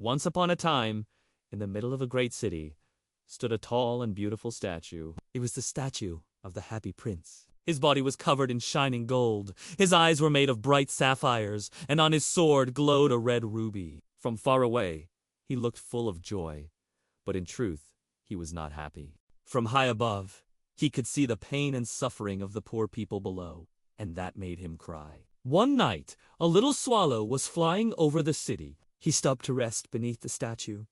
Once upon a time, in the middle of a great city, stood a tall and beautiful statue. It was the statue of the Happy Prince. His body was covered in shining gold, his eyes were made of bright sapphires, and on his sword glowed a red ruby. From far away, he looked full of joy, but in truth, he was not happy. From high above, he could see the pain and suffering of the poor people below, and that made him cry. One night, a little swallow was flying over the city. He stopped to rest beneath the statue.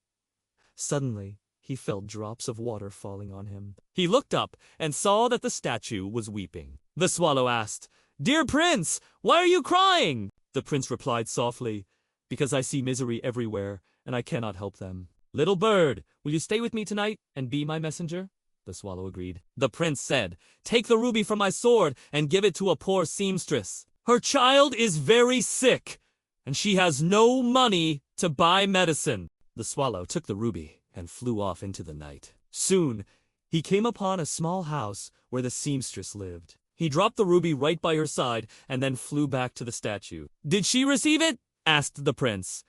Suddenly, he felt drops of water falling on him. He looked up and saw that the statue was weeping. The swallow asked, "Dear prince, why are you crying?" The prince replied softly, "Because I see misery everywhere, and I cannot help them." "Little bird, will you stay with me tonight and be my messenger?" The swallow agreed. The prince said, "Take the ruby from my sword and give it to a poor seamstress. Her child is very sick, and she has no money to buy medicine." The swallow took the ruby and flew off into the night. Soon, he came upon a small house where the seamstress lived. He dropped the ruby right by her side and then flew back to the statue. "Did she receive it?" asked the prince.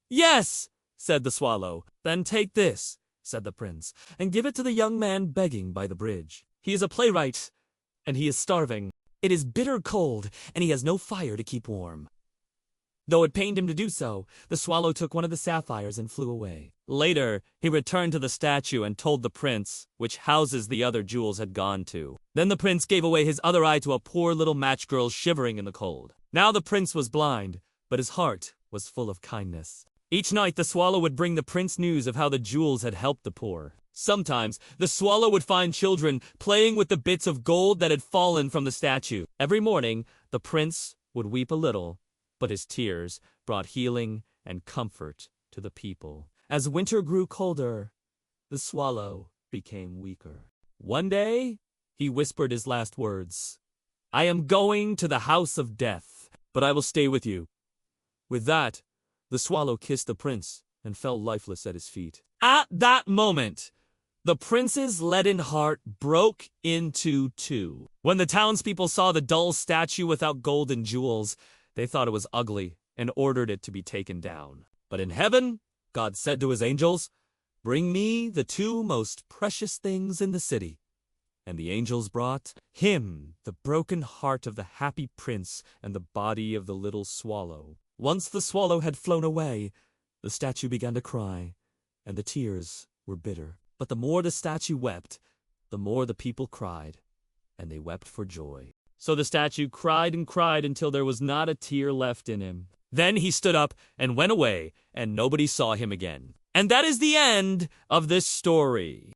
"Yes," said the swallow. "Then take this," said the prince, "and give it to the young man begging by the bridge. He is a playwright, and he is starving. It is bitter cold, and he has no fire to keep warm." Though it pained him to do so, the swallow took one of the sapphires and flew away. Later, he returned to the statue and told the prince which houses the other jewels had gone to. Then the prince gave away his other eye to a poor little match girl shivering in the cold. Now the prince was blind, but his heart was full of kindness. Each night the swallow would bring the prince news of how the jewels had helped the poor. Sometimes, the swallow would find children playing with the bits of gold that had fallen from the statue. Every morning, the prince would weep a little, but his tears brought healing and comfort to the people. As winter grew colder, the swallow became weaker. One day, he whispered his last words, "I am going to the house of death, but I will stay with you." With that, the swallow kissed the prince and fell lifeless at his feet. At that moment, the prince's leaden heart broke into two. When the townspeople saw the dull statue without gold and jewels, they thought it was ugly and ordered it to be taken down. But in heaven, God said to his angels, "Bring me the two most precious things in the city." And the angels brought him the broken heart of the happy prince and the body of the little swallow. Once the swallow had flown away, the statue began to cry, and the tears were bitter. But the more the statue wept, the more the people cried, and they wept for joy. So the statue cried and cried until there was not a tear left in him. Then he stood up and went away, and nobody saw him again. And that is the end of this story.